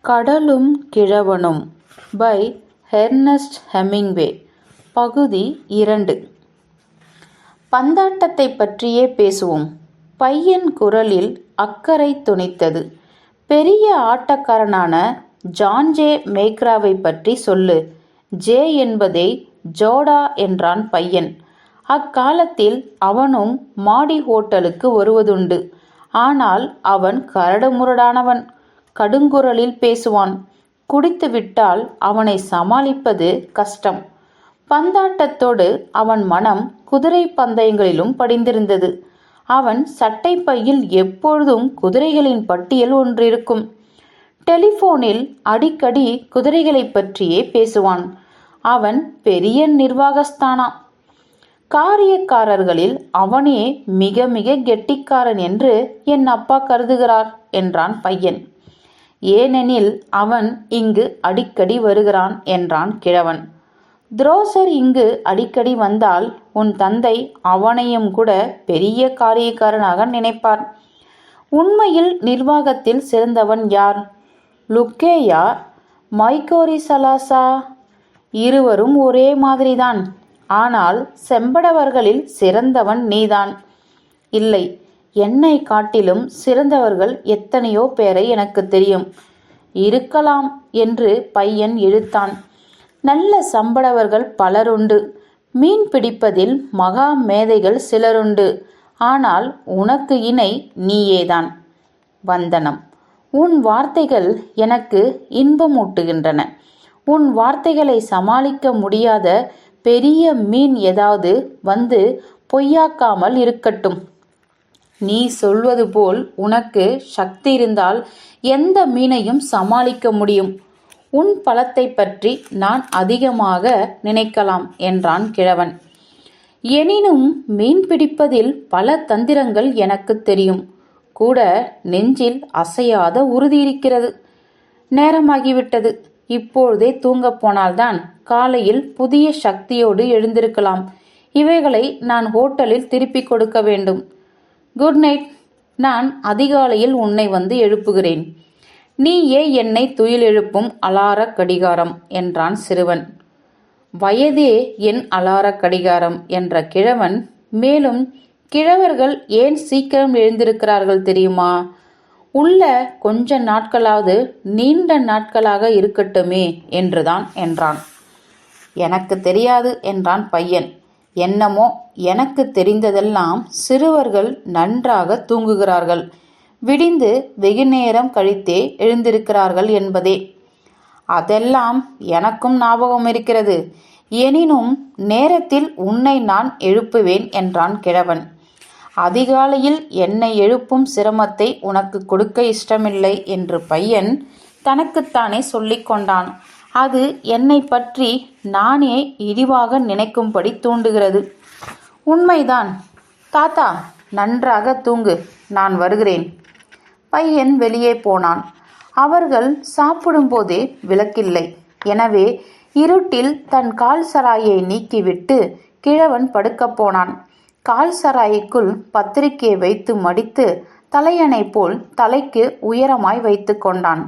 கடலும் கிழவனும் by Ernst Hemingway. பகுதி 2. பந்தாட்டத்தை பற்றியே பேசுவோம். பையன் குரலில் அக்கறை துணித்தது. பெரிய ஆட்டக்காரனான ஜான் ஜே மேக்ராவை பற்றி சொல்லு. ஜே என்பதை ஜோடா என்றான் பையன். அக்காலத்தில் அவனும் மாடி ஹோட்டலுக்கு வருவதுண்டு. ஆனால் அவன் கரடுமுரடானவன். கடுங்குரலில் பேசுவான். குடித்து விட்டால் அவனை சமாளிப்பது கஷ்டம். பந்தாட்டத்தோடு அவன் மனம் குதிரை பந்தயங்களிலும் படிந்திருந்தது. அவன் சட்டை பையில் எப்பொழுதும் குதிரைகளின் பட்டியல் ஒன்றிருக்கும். டெலிபோனில் அடிக்கடி குதிரைகளை பற்றியே பேசுவான். அவன் பெரிய நிர்வாகஸ்தானாம். காரியக்காரர்களில் அவனே மிக மிக கெட்டிக்காரன் என்று என் அப்பா கருதுகிறார் என்றான் பையன். ஏனெனில் அவன் இங்கு அடிக்கடி வருகிறான் என்றான் கிழவன். துரோசர் இங்கு அடிக்கடி வந்தால் உன் தந்தை அவனையும் கூட பெரிய காரியக்காரனாக நினைப்பார். உண்மையில் நிர்வாகத்தில் சிறந்தவன் யார்? லுக்கேயா, மைக்கோரிசலாசா? இருவரும் ஒரே மாதிரிதான். ஆனால் செம்படவர்களில் சிறந்தவன் நீதான். இல்லை, என்னை காட்டிலும் சிறந்தவர்கள் எத்தனையோ பேரை எனக்கு தெரியும். இருக்கலாம் என்று பையன் இழுத்தான். நல்ல சம்படவர்கள் பலருண்டு. மீன் பிடிப்பதில் மகா மேதைகள் சிலருண்டு. ஆனால் உனக்கு இணை நீயேதான். வந்தனம். உன் வார்த்தைகள் எனக்கு இன்பமூட்டுகின்றன. உன் வார்த்தைகளை சமாளிக்க முடியாத பெரிய மீன் ஏதாவது வந்து பொய்யாக்காமல் இருக்கட்டும். நீ சொல்வது போல் உனக்கு சக்தி இருந்தால் எந்த மீனையும் சமாளிக்க முடியும். உன் பலத்தை பற்றி நான் அதிகமாக நினைக்கலாம் என்றான் கிழவன். எனினும் மீன் பிடிப்பதில் பல தந்திரங்கள் எனக்கு தெரியும். கூட நெஞ்சில் அசையாத உறுதி இருக்கிறது. நேரமாகிவிட்டது. இப்பொழுதே தூங்கப் போனால்தான் காலையில் புதிய சக்தியோடு எழுந்திருக்கலாம். இவைகளை நான் ஹோட்டலில் திருப்பிக் கொடுக்க வேண்டும். Good night. நான் அதிகாலையில் உன்னை வந்து எழுப்புகிறேன். நீயே என்னை துயில் எழுப்பும் அலார கடிகாரம் என்றான் சிறுவன். வயதே என் அலார கடிகாரம் என்ற கிழவன் மேலும், கிழவர்கள் ஏன் சீக்கிரம் எழுந்திருக்கிறார்கள் தெரியுமா? உள்ள கொஞ்ச நாட்களாவது நீண்ட நாட்களாக இருக்கட்டுமே என்றுதான் என்றான். எனக்கு தெரியாது என்றான் பையன். என்னமோ எனக்கு தெரிந்ததெல்லாம் சிறுவர்கள் நன்றாக தூங்குகிறார்கள். விடிந்து வெகுநேரம் கழித்தே எழுந்திருக்கிறார்கள் என்பதே. அதெல்லாம் எனக்கும் ஞாபகம் இருக்கிறது. எனினும் நேரத்தில் உன்னை நான் எழுப்புவேன் என்றான் கிழவன். அதிகாலையில் என்னை எழுப்பும் சிரமத்தை உனக்கு கொடுக்க இஷ்டமில்லை என்று பையன் தனக்குத்தானே சொல்லிக் கொண்டான். அது என்னை பற்றி நானே இழிவாக நினைக்கும்படி தூண்டுகிறது. உண்மைதான். தாத்தா, நன்றாக தூங்கு. நான் வருகிறேன். பையன் வெளியே போனான். அவர்கள் சாப்பிடும்போதே விளக்கில்லை. எனவே இருட்டில் தன் கால் சராயை நீக்கிவிட்டு கிழவன் படுக்கப் போனான். கால் சராய்க்குள் பத்திரிகையை வைத்து மடித்து தலையணை போல் தலைக்கு உயரமாய் வைத்து கொண்டான்.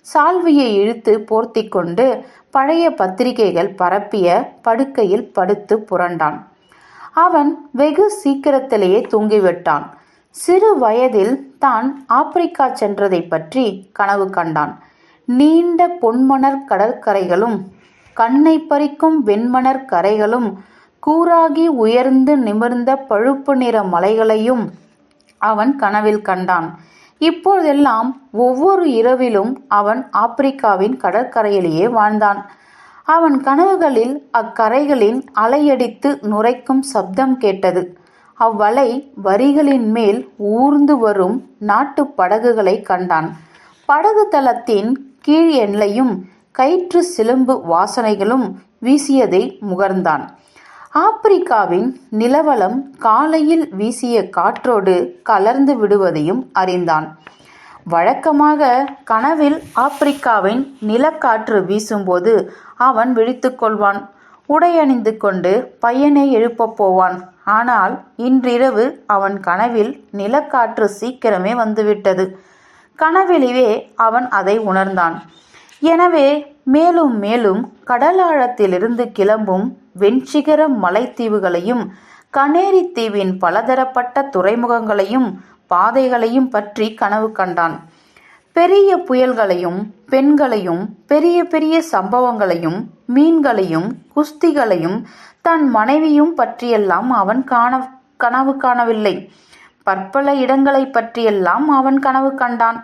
சால்வையை இழுத்து போர்த்தி கொண்டு பழைய பத்திரிகைகள் பரப்பிய படுக்கையில் படுத்து புரண்டான். அவன் வெகு சீக்கிரத்திலேயே தூங்கிவிட்டான். சிறு வயதில் தான் ஆப்பிரிக்கா சென்றதை பற்றி கனவு கண்டான். நீண்ட பொன்மணர் கடற்கரைகளும் கண்ணை பறிக்கும் வெண்மணர் கரைகளும் கூராகி உயர்ந்து நிமிர்ந்த பழுப்பு நிற மலைகளையும் அவன் கனவில் கண்டான். இப்போதெல்லாம் ஒவ்வொரு இரவிலும் அவன் ஆப்பிரிக்காவின் கடற்கரையிலேயே வாழ்ந்தான். அவன் கனவுகளில் அக்கரைகளின் அலையடித்து நுரைக்கும் சப்தம் கேட்டது. அவ்வலை வரிகளின் மேல் ஊர்ந்து வரும் நாட்டு படகுகளை கண்டான். படகு தளத்தின் கீழ் எல்லையும் கயிற்று சிலம்பு வாசனைகளும் வீசியதை முகர்ந்தான். ஆப்பிரிக்காவின் நிலவலம் காலையில் வீசிய காற்றோடு கலர்ந்து விடுவதையும் அறிந்தான். வழக்கமாக கனவில் ஆப்பிரிக்காவின் நிலக்காற்று வீசும்போது அவன் விழித்து கொள்வான். உடையணிந்து கொண்டு பையனை எழுப்பப் போவான். ஆனால் இன்றிரவு அவன் கனவில் நிலக்காற்று சீக்கிரமே வந்துவிட்டது. கனவிலேயே அவன் அதை உணர்ந்தான். எனவே மேலும் மேலும் கடலாழத்திலிருந்து கிளம்பும் வெண்சிகர மலைத்தீவுகளையும் கனேரி தீவின் பலதரப்பட்ட துறைமுகங்களையும் பாதைகளையும் பற்றி கனவு கண்டான். பெரிய புயல்களையும் பெண்களையும் பெரிய பெரிய சம்பவங்களையும் மீன்களையும் குஸ்திகளையும் தன் மனைவியும் பற்றியெல்லாம் அவன் கனவு காணவில்லை. பற்பல இடங்களை பற்றியெல்லாம் அவன் கனவு கண்டான்.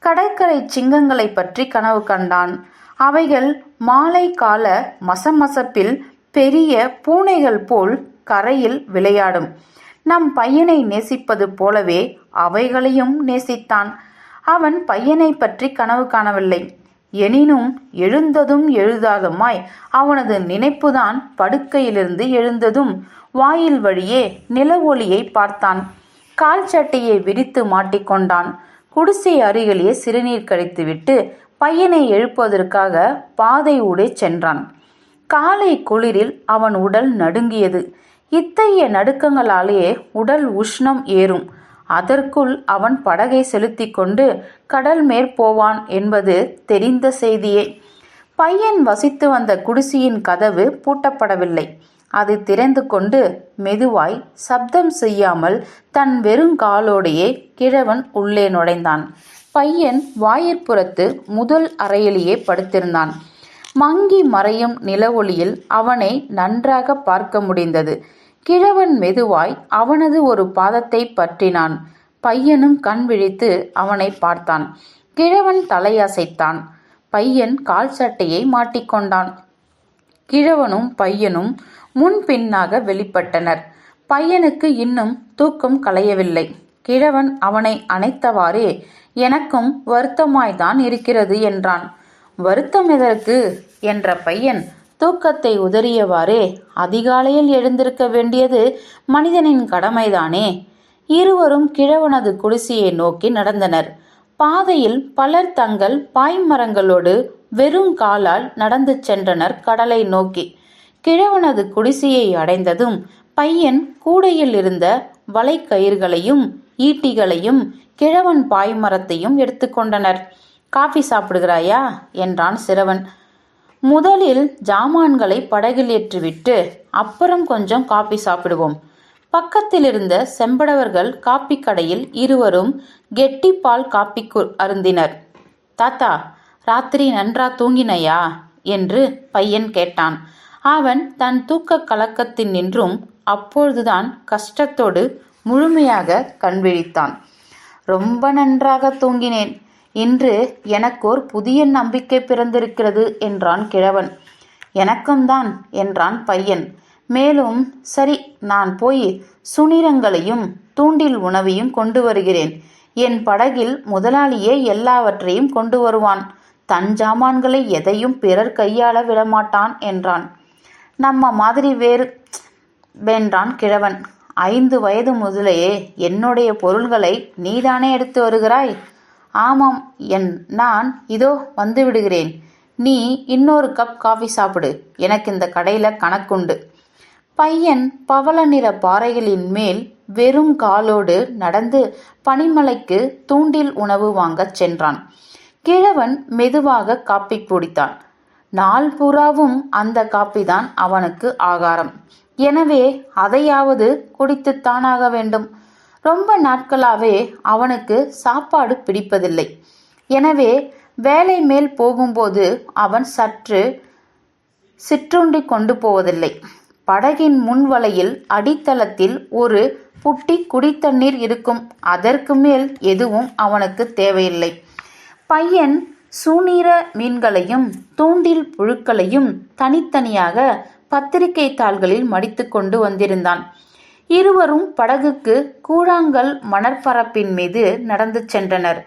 கடற்கரை சிங்கங்களை பற்றி கனவு கண்டான். அவைகள் மாலை கால மசமசப்பில் பெரிய பூனைகள் போல் கரையில் விளையாடும். நம் பையனை நேசிப்பது போலவே அவைகளையும் நேசித்தான். அவன் பையனை பற்றி கனவு காணவில்லை. எனினும் எழுந்ததும் எழுதாதுமாய் அவனது நினைப்புதான் படுக்கையிலிருந்து எழுந்ததும் வாயில் வழியே நில ஒளியை பார்த்தான். கால் சட்டையை விரித்து மாட்டிக்கொண்டான். குடிசை அருகிலேயே சிறுநீர் கழித்துவிட்டு பையனை எழுப்புவதற்காக பாதை ஊடே சென்றான். காலை குளிரில் அவன் உடல் நடுங்கியது. இத்தகைய நடுக்கங்களாலேயே உடல் உஷ்ணம் ஏறும். அதற்குள் அவன் படகை செலுத்தி கொண்டு கடல் மேற்போவான் என்பது தெரிந்த செய்தியே. பையன் வசித்து வந்த குடிசையின் கதவு பூட்டப்படவில்லை. அது திறந்து கொண்டு மெதுவாய் சப்தம் செய்யாமல் தன் வெறுங்காலோடையே கிழவன் உள்ளே நுழைந்தான். பையன் வாயிற்புறத்து முதல் அறையிலேயே படுத்திருந்தான். மங்கி மறையும் நில ஒளியில் அவனை நன்றாக பார்க்க முடிந்தது. கிழவன் மெதுவாய் அவனது ஒரு பாதத்தை பற்றினான். பையனும் கண் விழித்து அவனை பார்த்தான். கிழவன் தலையசைத்தான். பையன் கால் சட்டையை மாட்டிக்கொண்டான். கிழவனும் பையனும் முன்பின்னாக வெளிப்பட்டனர். பையனுக்கு இன்னும் தூக்கம் கலையவில்லை. கிழவன் அவனை அணைத்தவாறே, எனக்கும் வருத்தமாய்தான் இருக்கிறது என்றான். வருத்தம் எதற்கு என்ற பையன் தூக்கத்தை உதறியவாறே, அதிகாலையில் எழுந்திருக்க வேண்டியது மனிதனின் கடமைதானே. இருவரும் கிழவனது குடிசையை நோக்கி நடந்தனர். பாதையில் பலர் தங்கள் பாய்மரங்களோடு வெறும் காலால் நடந்து சென்றனர் கடலை நோக்கி. கிழவனது குடிசையை அடைந்ததும் பையன் கூடையில் இருந்த வலைக்கயிர்களையும் ஈட்டிகளையும் கிழவன் பாய்மரத்தையும் எடுத்துக்கொண்டனர். காஃபி சாப்பிடுகிறாயா என்றான் சிறுவன். முதலில் ஜாமான்களை படகில் ஏற்றிவிட்டு அப்புறம் கொஞ்சம் காபி சாப்பிடுவோம். பக்கத்தில் இருந்த செம்படவர்கள் காப்பி கடையில் இருவரும் கெட்டிப்பால் காப்பி அருந்தினர். தாத்தா, ராத்திரி நன்றா தூங்கினையா என்று பையன் கேட்டான். அவன் தன் தூக்க கலக்கத்தின் நின்றும் அப்பொழுதுதான் கஷ்டத்தோடு முழுமையாக கண்விழித்தான். ரொம்ப நன்றாக தூங்கினேன். இன்று எனக்கோர் புதிய நம்பிக்கை பிறந்திருக்கிறது என்றான் கிழவன். எனக்கும் தான் என்றான் பையன். மேலும், சரி, நான் போய் சுனிரங்களையும் தூண்டில் உணவையும் கொண்டு வருகிறேன். என் படகில் முதலாளியே எல்லாவற்றையும் கொண்டு வருவான். தன் ஜாமான்களை எதையும் பிறர் கையாள விடமாட்டான் என்றான். நம்ம மாதிரி வேறு வென்றான் கிழவன். 5 வயது முதலேயே என்னுடைய பொருள்களை நீதானே எடுத்து வருகிறாய்? ஆமாம், நான் இதோ வந்து விடுகிறேன். நீ இன்னொரு கப் காஃபி சாப்பிடு. எனக்கு இந்த கடையில் கணக்குண்டு. பையன் பவள நிற பாறைகளின் மேல் வெறும் காலோடு நடந்து பனிமலைக்கு தூண்டில் உணவு வாங்கச் சென்றான். கிழவன் மெதுவாக காப்பி குடித்தான். நாள் பூராவும் அந்த காப்பிதான் அவனுக்கு ஆகாரம். எனவே அதையாவது குடித்துத்தானாக வேண்டும். ரொம்ப நாட்களாகவே அவனுக்கு சாப்பாடு பிடிப்பதில்லை. எனவே வேலை மேல் போகும்போது அவன் சற்று சிற்றுண்டி கொண்டு போவதில்லை. படகின் முன்வலையில் அடித்தளத்தில் ஒரு புட்டி குடித்தண்ணீர் இருக்கும். அதற்கு மேல் எதுவும் அவனுக்கு தேவையில்லை. பையன் சூனீர மீன்களையும் தூண்டில் புழுக்களையும் தனித்தனியாக பத்திரிகை தாள்களில் மடித்து கொண்டு வந்திருந்தான். இருவரும் படகுக்கு கூழாங்கல் மணற்பரப்பின் மீது நடந்து சென்றனர்.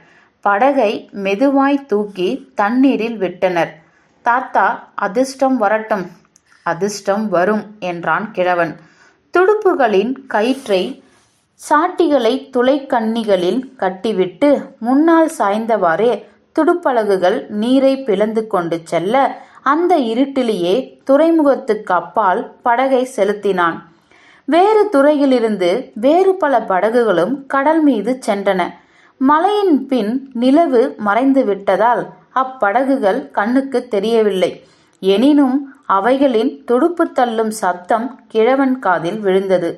படகை மெதுவாய் தூக்கி தண்ணீரில் விட்டனர். தாத்தா, அதிர்ஷ்டம் வரட்டும். அதிர்ஷ்டம் வரும் என்றான் கிழவன். துடுப்புகளின் கயிற்றை சாட்டிகளை துளைக்கண்ணிகளில் கட்டிவிட்டு முன்னால் சாய்ந்தவாறே துடுப்பலகுகள் நீரை பிளந்து கொண்டு செல்ல அந்த இருட்டிலேயே துறைமுகத்துக்கு அப்பால் படகை செலுத்தினான். வேறு துறையிலிருந்து வேறு பல படகுகளும் கடல் மீது சென்றன. மலையின் பின் நிலவு மறைந்து விட்டதால் அப்படகுகள் கண்ணுக்கு தெரியவில்லை. எனினும் அவைகளின் துடுப்பு தள்ளும் சப்தம் கிழவன் காதில் விழுந்தது.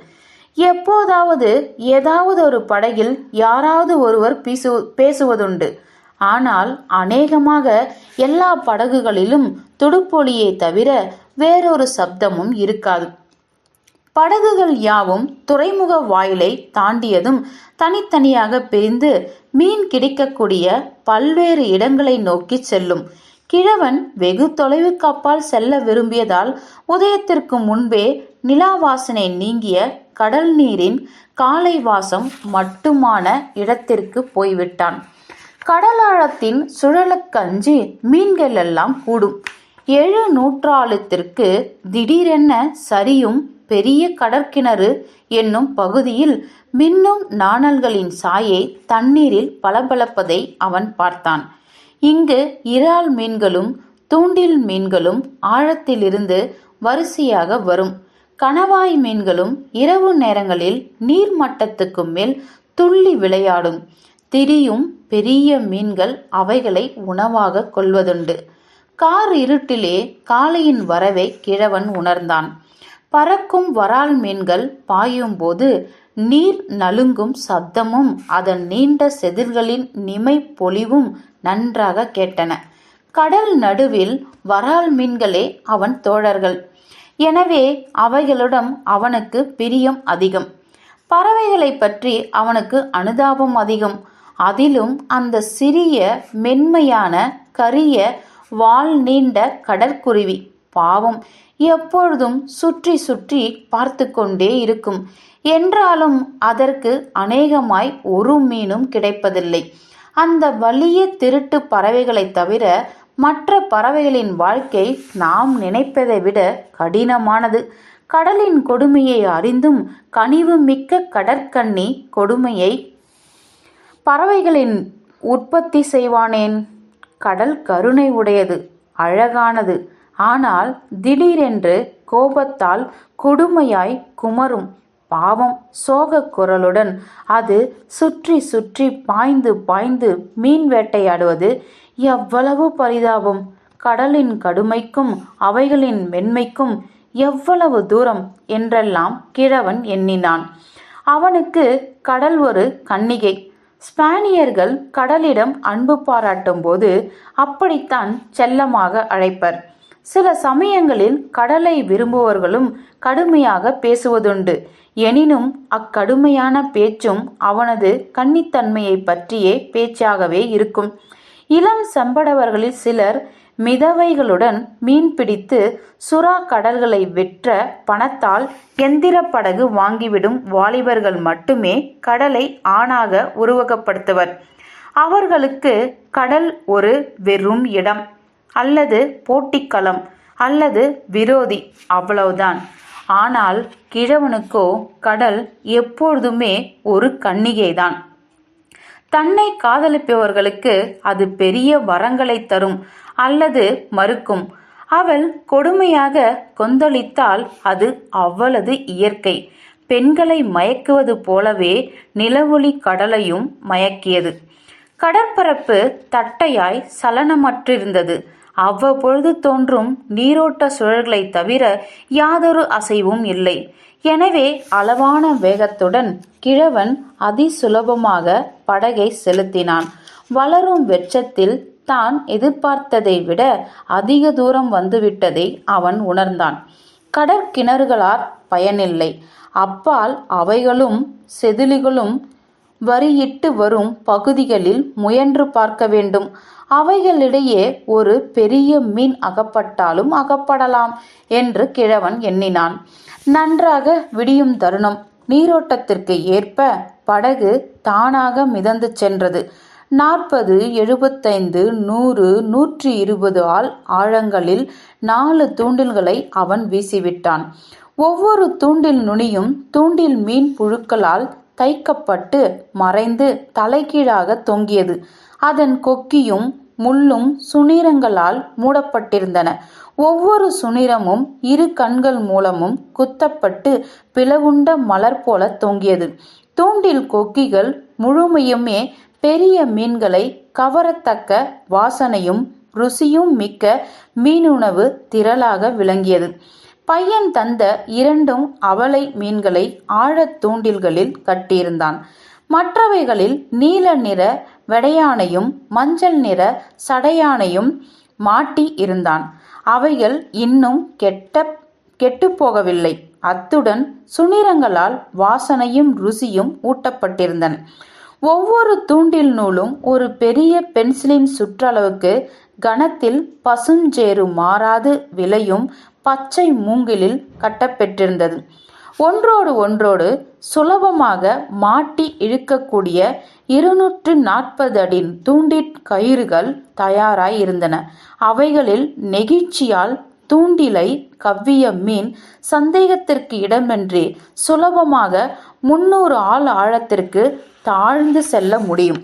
எப்போதாவது ஏதாவது ஒரு படகில் யாராவது ஒருவர் பேசுவதுண்டு. ஆனால் அநேகமாக எல்லா படகுகளிலும் துடுப்பொலியை தவிர வேறொரு சப்தமும் இருக்காது. படகுகள் யாவும் துறைமுக வாயிலை தாண்டியதும் தனித்தனியாக பிரிந்து மீன் கிடைக்கக்கூடிய பல்வேறு இடங்களை நோக்கி செல்லும். கிழவன் வெகு தொலைவுக்கு அப்பால் செல்ல விரும்பியதால் உதயத்திற்கு முன்பே நிலாவாசனை நீங்கிய கடல் நீரின் காலை வாசம் மட்டுமான இடத்திற்கு போய்விட்டான். கடலாழத்தின் சுழலுக்கஞ்சி மீன்கள் எல்லாம் கூடும். 7 நூற்றாலத்திற்கு திடீரென சரியும் பெரிய கடற்கிணறு என்னும் பகுதியில் மின்னும் நாணல்களின் சாயை தண்ணீரில் பளபளப்பதை அவன் பார்த்தான். இங்கு இறால் மீன்களும் தூண்டில் மீன்களும் ஆழத்திலிருந்து வரிசையாக வரும். கணவாய் மீன்களும் இரவு நேரங்களில் நீர்மட்டத்துக்கு மேல் துள்ளி விளையாடும். திரியும் பெரிய மீன்கள் அவைகளை உணவாக கொள்வதுண்டு. கார் இருட்டிலே காலையின் வரவை கிழவன் உணர்ந்தான். பறக்கும் வரால் மீன்கள் பாயும் போது நீர் நலுங்கும் சப்தமும் அதன் நீண்ட செதில்களின் நிமை பொலிவும் நன்றாக கேட்டன. கடல் நடுவில் வரால் மீன்களே அவன் தோழர்கள். எனவே அவைகளிடம் அவனுக்கு பிரியம் அதிகம். பறவைகளை பற்றி அவனுக்கு அனுதாபம் அதிகம். அதிலும் அந்த சிறிய மென்மையான கரிய வால் நீண்ட கடற்குருவி பாவம் எப்பொழுதும் சுற்றி சுற்றி பார்த்து கொண்டே இருக்கும். என்றாலும் அதற்கு அநேகமாய் ஒரு மீனும் கிடைப்பதில்லை. அந்த வலிய திருட்டு பறவைகளை தவிர மற்ற பறவைகளின் வாழ்க்கை நாம் நினைப்பதை விட கடினமானது. கடலின் கொடுமையை அறிந்தும் கனிவு மிக்க கடற்கன்னி கொடுமையை பறவைகளின் உற்பத்தி செய்வானேன்? கடல் கருணை உடையது, அழகானது. ஆனால் திடீரென்று கோபத்தால் கொடுமையாய் குமரும். பாவம் சோக குரலுடன் அது சுற்றி சுற்றி பாய்ந்து பாய்ந்து மீன் வேட்டையாடுவது எவ்வளவு பரிதாபம்! கடலின் கடுமைக்கும் அவைகளின் மென்மைக்கும் எவ்வளவு தூரம் என்றெல்லாம் கிழவன் எண்ணினான். அவனுக்கு கடல் ஒரு கன்னிகை. ஸ்பானியர்கள் கடலிடம் அன்பு பாராட்டும் போது அப்படித்தான் செல்லமாக அழைப்பர். சில சமயங்களில் கடலை விரும்புவர்களும் கடுமையாக பேசுவதுண்டு. எனினும் அக்கடுமையான பேச்சும் அவனது கன்னித்தன்மையை பற்றியே பேச்சாகவே இருக்கும். இளம் செம்படவர்களில் சிலர் மிதவைகளுடன் மீன் பிடித்து சுறா கடல்களை விற்ற பணத்தால் எந்திர படகு வாங்கிவிடும் வாலிபர்கள் மட்டுமே கடலை ஆணாக உருவகப்படுத்துவர். அவர்களுக்கு கடல் ஒரு வெறும் இடம், அல்லது போட்டிக்களம், அல்லது விரோதி, அவ்வளவுதான். ஆனால் கிழவனுக்கோ கடல் எப்பொழுதுமே ஒரு கன்னிகைதான். தன்னை காதலிப்பவர்களுக்கு அது பெரிய வரங்களை தரும் அல்லது மறுக்கும். அவள் கொடுமையாக கொந்தளித்தால் அது அவளது இயற்கை. பெண்களை மயக்குவது போலவே நிலவொளி கடலையும் மயக்கியது. கடற்பரப்பு தட்டையாய் சலனமற்றிருந்தது. அவ்வப்பொழுது தோன்றும் நீரோட்ட சுழல்களை தவிர யாதொரு அசைவும் இல்லை. எனவே அளவான வேகத்துடன் கிழவன் அதிசுலபமாக படகை செலுத்தினான். வளரும் வெட்சத்தில் தான் எதிர்பார்த்ததை விட அதிக தூரம் வந்துவிட்டதை அவன் உணர்ந்தான். கடற்கிணறுகளால் பயனில்லை. அப்பால் அவைகளும் செதிலிகளும் வரியிட்டு வரும் பகுதிகளில் முயன்று பார்க்க வேண்டும். அவைகளிடையே ஒரு பெரிய மீன் அகப்பட்டாலும் அகப்படலாம் என்று கிழவன் எண்ணினான். நன்றாக விடியும் தருணம். நீரோட்டத்திற்கு ஏற்ப படகு தானாக மிதந்து சென்றது. 40, 75, 100, 120 ஆள் ஆழங்களில் 4 தூண்டில்களை அவன் வீசிவிட்டான். ஒவ்வொரு தூண்டில் நுனியும் தூண்டில் மீன் புழுக்களால் தைக்கப்பட்டு மறைந்து தலைகீழாக தொங்கியது. அதன் கொக்கியும் முள்ளும் சுனிரங்களால் மூடப்பட்டிருந்தன. ஒவ்வொரு சுனிரமும் 2 கண்கள் மூலமும் குத்தப்பட்டு பிளவுண்ட மலர் போல தொங்கியது. தூண்டில் கொக்கிகள் முழுமையுமே பெரிய மீன்களை கவரத்தக்க வாசனையும் ருசியும் மிக்க மீனுணவு திரளாக விளங்கியது. பையன் தந்த 2 அவலை மீன்களை ஆழத் தூண்டில்களில் கட்டியிருந்தான். மற்றவைகளில் நீல நிற வெடையானையும் மஞ்சள் நிற சடையானையும் மாட்டி இருந்தான். அவைகள் இன்னும் கெட்டுப்போகவில்லை. அத்துடன் சுனிரங்களால் வாசனையும் ருசியும் ஊட்டப்பட்டிருந்தன. ஒவ்வொரு தூண்டில் நூலும் ஒரு பெரிய பென்சிலின் சுற்றளவுக்கு கனத்தில் பசுஞ்சேறு மாறாது விளையும் பச்சை மூங்கிலில் கட்டப்பெற்றிருந்தது. ஒன்றோடு சுலபமாக மாட்டி இழுக்கக்கூடிய 240 அடி தூண்டிற் கயிறுகள் தயாராய் இருந்தன. அவைகளில் நெகிழ்ச்சியால் தூண்டிலை கவ்விய மீன் சந்தேகத்திற்கு இடமின்றி சுலபமாக 300 ஆள் ஆழத்திற்கு தாழ்ந்து செல்ல முடியும்.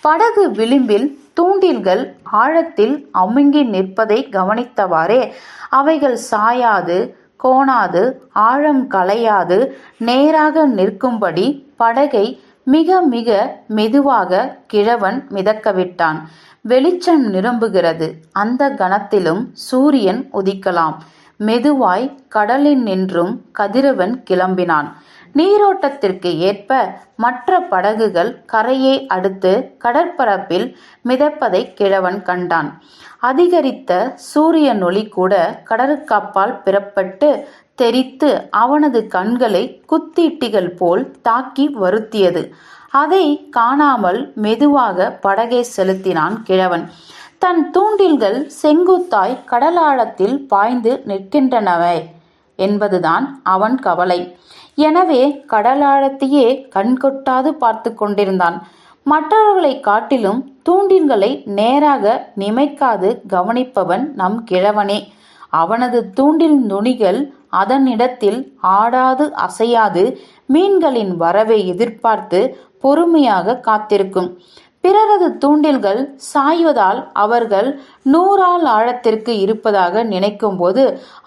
படகு விளிம்பில் தூண்டில்கள் ஆழத்தில் அமுங்கி நிற்பதை கவனித்தவாறே அவைகள் சாயாது கோணாது ஆழம் களையாது நேராக நிற்கும்படி படகை மிக மிக மெதுவாக கிழவன் மிதக்கவிட்டான். வெளிச்சம் நிரம்புகிறது. அந்த கணத்திலும் சூரியன் உதிக்கலாம். மெதுவாய் கடலில் நின்றும் கதிரவன் கிளம்பினான். நீரோட்டத்திற்கு ஏற்ப மற்ற படகுகள் கரையை அடுத்து கடற்பரப்பில் மிதப்பதை கிழவன் கண்டான். அதிகரித்த சூரியனொளி கூட கடற்கப்பால் பிறப்பட்டு தெரித்து அவனது கண்களை குத்தீட்டிகள் போல் தாக்கி வருத்தியது. அதை காணாமல் மெதுவாக படகை செலுத்தினான் கிழவன். தன் தூண்டில்கள் செங்குத்தாய் கடலாழத்தில் பாய்ந்து நிற்கின்றனவே என்பதுதான் அவன் கவலை. எனவே கடலாழத்தையே கண்கொட்டாது பார்த்து கொண்டிருந்தான். மற்றவர்களை காட்டிலும் தூண்டில்களை நேராக நிமைக்காது கவனிப்பவன் நம் கிழவனே. அவனது தூண்டில் நுனிகள் அதனிடத்தில் ஆடாது அசையாது மீன்களின் வரவை எதிர்பார்த்து பொறுமையாக காத்திருக்கும். பிறரது தூண்டில்கள் சாய்வதால் அவர்கள் 100 ஆள் ஆழத்திற்கு இருப்பதாக நினைக்கும் போது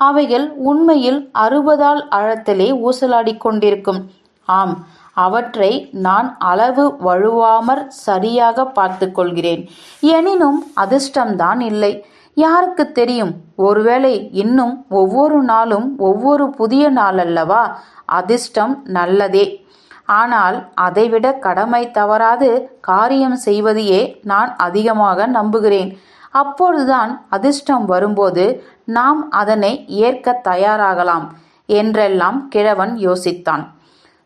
அவைகள் உண்மையில் 60 ஆள் ஆழத்திலே ஊசலாடிக் கொண்டிருக்கும். ஆம், அவற்றை நான் அளவு வழுவாமற் சரியாக பார்த்து கொள்கிறேன். எனினும் அதிர்ஷ்டம்தான் இல்லை. யாருக்கு தெரியும், ஒருவேளை இன்னும் ஒவ்வொரு நாளும் ஒவ்வொரு புதிய நாளல்லவா? அதிர்ஷ்டம் நல்லதே. ஆனால் அதைவிட கடமை தவறாது காரியம் செய்வதையே நான் அதிகமாக நம்புகிறேன். அப்பொழுதுதான் அதிர்ஷ்டம் வரும்போது நாம் அதனை ஏற்க தயாராகலாம் என்றெல்லாம் கிழவன் யோசித்தான்.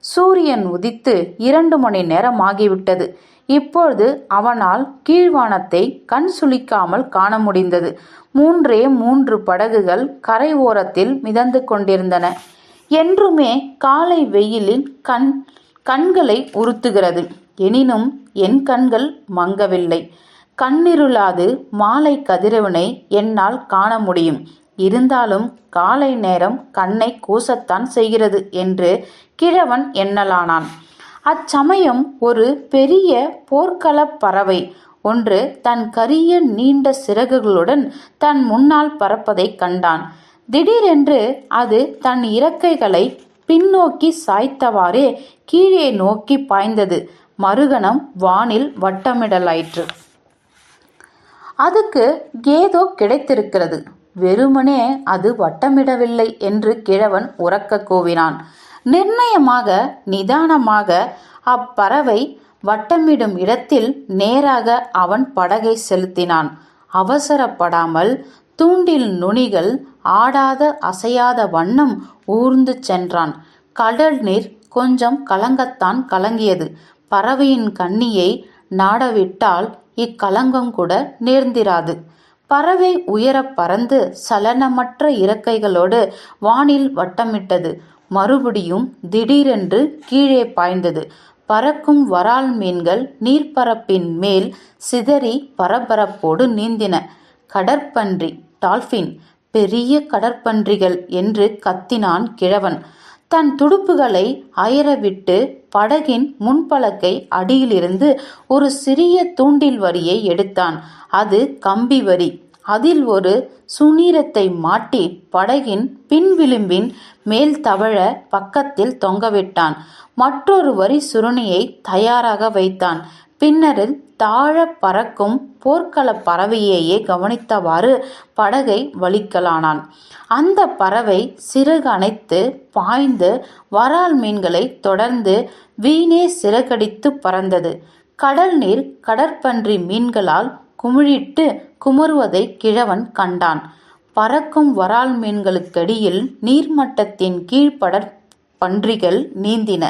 சூரியன் உதித்து 2 மணி நேரம் ஆகிவிட்டது. இப்பொழுது அவனால் கீழ்வானத்தை கண் சுளிக்காமல் காண முடிந்தது. 3 படகுகள் கரை ஓரத்தில் மிதந்து கொண்டிருந்தன. என்றுமே காலை வெயிலில் கண்களை உறுத்துகிறது. எனினும் என் கண்கள் மங்கவில்லை. கண்ணிருளாது மாலை கதிரவனை என்னால் காண முடியும். இருந்தாலும் காலை நேரம் கண்ணை கூசத்தான் செய்கிறது என்று கிழவன் எண்ணலானான். அச்சமயம் ஒரு பெரிய போர்க்களப் பறவை ஒன்று தன் கரிய நீண்ட சிறகுகளுடன் தன் முன்னால் பறப்பதைக் கண்டான். திடீரென்று அது தன் இறக்கைகளை பின்னோக்கி சாய்த்தவாறே கீழே நோக்கி பாய்ந்தது. மறுகணம் வானில் வட்டமிடலாயிற்று. அதுக்கு ஏதோ கிடைத்திருக்கிறது. வெறுமனே அது வட்டமிடவில்லை என்று கிழவன் உரக்க கூவினான். நிர்ணயமாக நிதானமாக அப்பறவை வட்டமிடும் இடத்தில் நேராக அவன் படகை செலுத்தினான். அவசரப்படாமல் தூண்டில் நுனிகள் ஆடாத அசையாத வண்ணம் ஊர்ந்து சென்றான். கடல் நீர் கொஞ்சம் கலங்கத்தான் கலங்கியது. பறவையின் கண்ணியை நாடவிட்டால் இக்கலங்கம் கூட நேர்ந்திராது. பறவை உயரப் பறந்து சலனமற்ற இறக்கைகளோடு வானில் வட்டமிட்டது. மறுபடியும் திடீரென்று கீழே பாய்ந்தது. பறக்கும் வரால் மீன்கள் நீர்ப்பரப்பின் மேல் சிதறி பரபரப்போடு நீந்தின. கடற்பன்றி, டால்பின், பெரிய கடற்பன்றிகள் என்று கத்தினான் கிழவன். தன் துடுப்புகளை அயரவிட்டு படகின் முன்பலகை அடியிலிருந்து ஒரு சிறிய தூண்டில் வரியை எடுத்தான். அது கம்பி வரி. அதில் ஒரு சுனீரத்தை மாட்டி படகின் பின்விளிம்பின் மேல் தவழ பக்கத்தில் தொங்கவிட்டான். மற்றொரு வரி சுருணியை தயாராக வைத்தான். பின்னரில் தாழ பறக்கும் போர்க்களப் பறவையையே கவனித்தவாறு படகை வலிக்கலானான். அந்த பறவை சிறகு அணைத்து பாய்ந்து வரால் மீன்களை தொடர்ந்து வீணே சிறகடித்து பறந்தது. கடல் நீர் கடற்பன்றி மீன்களால் குமிழிட்டு குமருவதை கிழவன் கண்டான். பறக்கும் வரால் மீன்களுக்கடியில் நீர்மட்டத்தின் கீழ்ப்படற் பன்றிகள் நீந்தின.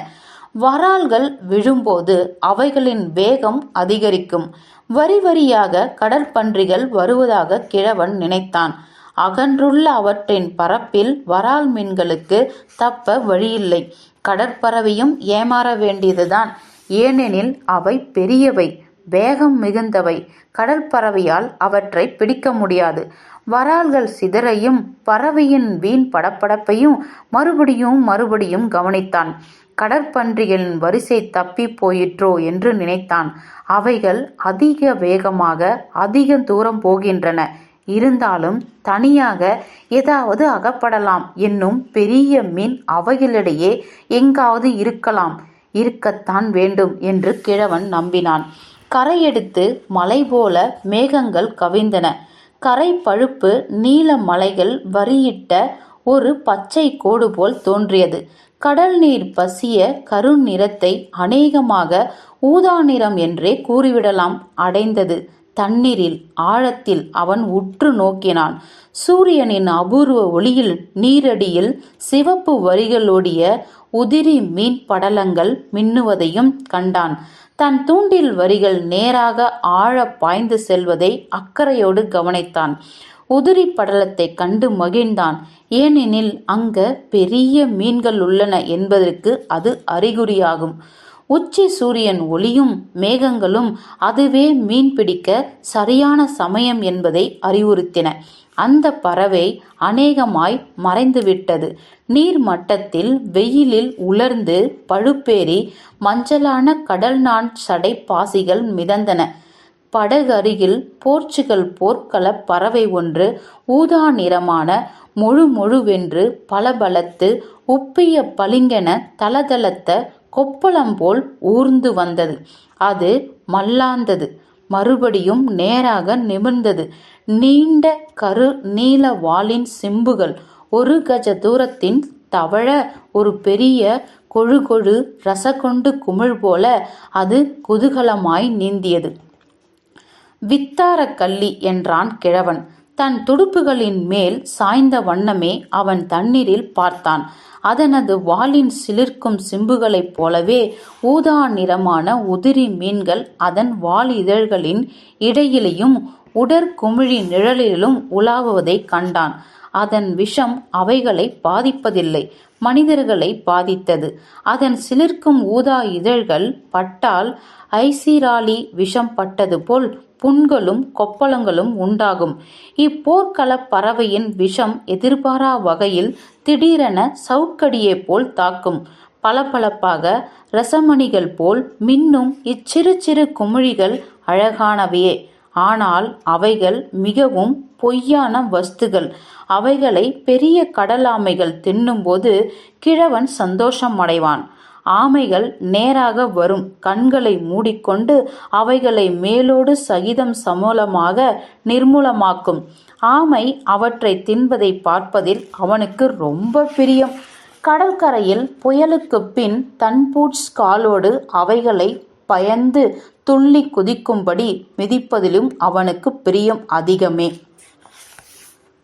வரால்கள் விழும்போது அவைகளின் வேகம் அதிகரிக்கும். வரி வரியாக கடற்பன்றிகள் வருவதாக கிழவன் நினைத்தான். அகன்றுள்ள அவற்றின் பரப்பில் வரால் மீன்களுக்கு தப்ப வழியில்லை. கடற்பறவையும் ஏமாற வேண்டியதுதான். ஏனெனில் அவை பெரியவை, வேகம் மிகுந்தவை. கடற்பறவையால் அவற்றை பிடிக்க முடியாது. வரால்கள் சிதறையும் பறவையின் வீண் படப்படப்பையும் மறுபடியும் கவனித்தான். கடற்பன்றிகளின் வரிசை தப்பி போயிற்றோ என்று நினைத்தான். அவைகள் அதிக வேகமாக அதிக தூரம் போகின்றன. இருந்தாலும் தனியாக ஏதாவது அகப்படலாம் என்னும் பெரிய மீன் அவைகளிடையே எங்காவது இருக்கத்தான் வேண்டும் என்று கிழவன் நம்பினான். கரையெடுத்து மலை போல மேகங்கள் கவிழ்ந்தன. கரை பழுப்பு நீல மலைகள் வரியிட்ட ஒரு பச்சை கோடு போல் தோன்றியது. கடல் நீர் பசிய கருநிறத்தை அநேகமாக ஊதா நிறம் என்றே கூறிவிடலாம் அடைந்தது. தண்ணீரில் ஆழத்தில் அவன் உற்று நோக்கினான். சூரியனின் அபூர்வ ஒளியில் நீரடியில் சிவப்பு வரிகளோடிய உதிரி மீன் படலங்கள் மின்னுவதையும் கண்டான். தன் தூண்டில் வரிகள் நேராக ஆழ பாய்ந்து செல்வதை அக்கறையோடு கவனித்தான். உதிரி படலத்தை கண்டு மகிழ்ந்தான். ஏனெனில் அங்க பெரிய மீன்கள் உள்ளன என்பதற்கு அது அறிகுறியாகும். உச்சி சூரியன் ஒளியும் மேகங்களும் அதுவே மீன் பிடிக்க சரியான சமயம் என்பதை அறிவுறுத்தின. அந்த பறவை அநேகமாய் மறைந்துவிட்டது. நீர் மட்டத்தில் வெயிலில் உலர்ந்து பழுப்பேறி மஞ்சளான கடல்நான் சடை பாசிகள் மிதந்தன. படகு அருகில் போர்ச்சுகல் போர்க்களப் பறவை ஒன்று ஊதா நிறமான மொழுவென்று பளபளத்து உப்பிய பளிங்கென தளதளத்த கொப்பளம் போல் ஊர்ந்து வந்தது. அது மல்லாந்தது. மறுபடியும் நேராக நிமிர்ந்தது. நீண்ட கரு நீல வாலின் சிம்புகள் 1 கஜ தூரத்தின் தவழ ஒரு பெரிய கொழு ரசகொண்டு குமிழ் போல அது குதூகலமாய் நீந்தியது. வித்தார கள்ளி என்றான் கிழவன். தன் துடுப்புகளின் மேல் சாய்ந்த வண்ணமே அவன் தண்ணீரில் பார்த்தான். அதனது வாலின் சிலிர்க்கும் சிம்புகளைப் போலவே ஊதா நிறமான உதிரி மீன்கள் அதன் வால் இதழ்களின் இடையிலையும் உடற்குமிழி நிழலிலும் உலாவுவதைக் கண்டான். அதன் விஷம் அவைகளை பாதிப்பதில்லை, மனிதர்களை பாதித்தது. அதன் சிலிர்க்கும் ஊதா இதழ்கள் பட்டால் ஐசிராலி விஷம் பட்டது போல் புண்களும் கொப்பளங்களும் உண்டாகும். இப்போர்க்களப் பறவையின் விஷம் எதிர்பாரா வகையில் திடீரென சவுக்கடியே போல் தாக்கும். பளபளப்பாக ரசமணிகள் போல் மின்னும் இச்சிறு சிறு குமிழிகள் அழகானவையே. ஆனால் அவைகள் மிகவும் பொய்யான வஸ்துகள். அவைகளை பெரிய கடலாமைகள் தின்னும்போது கிழவன் சந்தோஷம் அடைவான். ஆமைகள் நேராக வரும். கண்களை மூடிக்கொண்டு அவைகளை மேலோடு சகிதம் சமூலமாக நிர்மூலமாக்கும். ஆமை அவற்றை தின்பதை பார்ப்பதில் அவனுக்கு ரொம்ப பிரியம். கடற்கரையில் புயலுக்குப் பின் தன்பூட்ஸ் காலோடு அவைகளை பயந்து துள்ளி குதிக்கும்படி மிதிப்பதிலும் அவனுக்கு பிரியம் அதிகமே.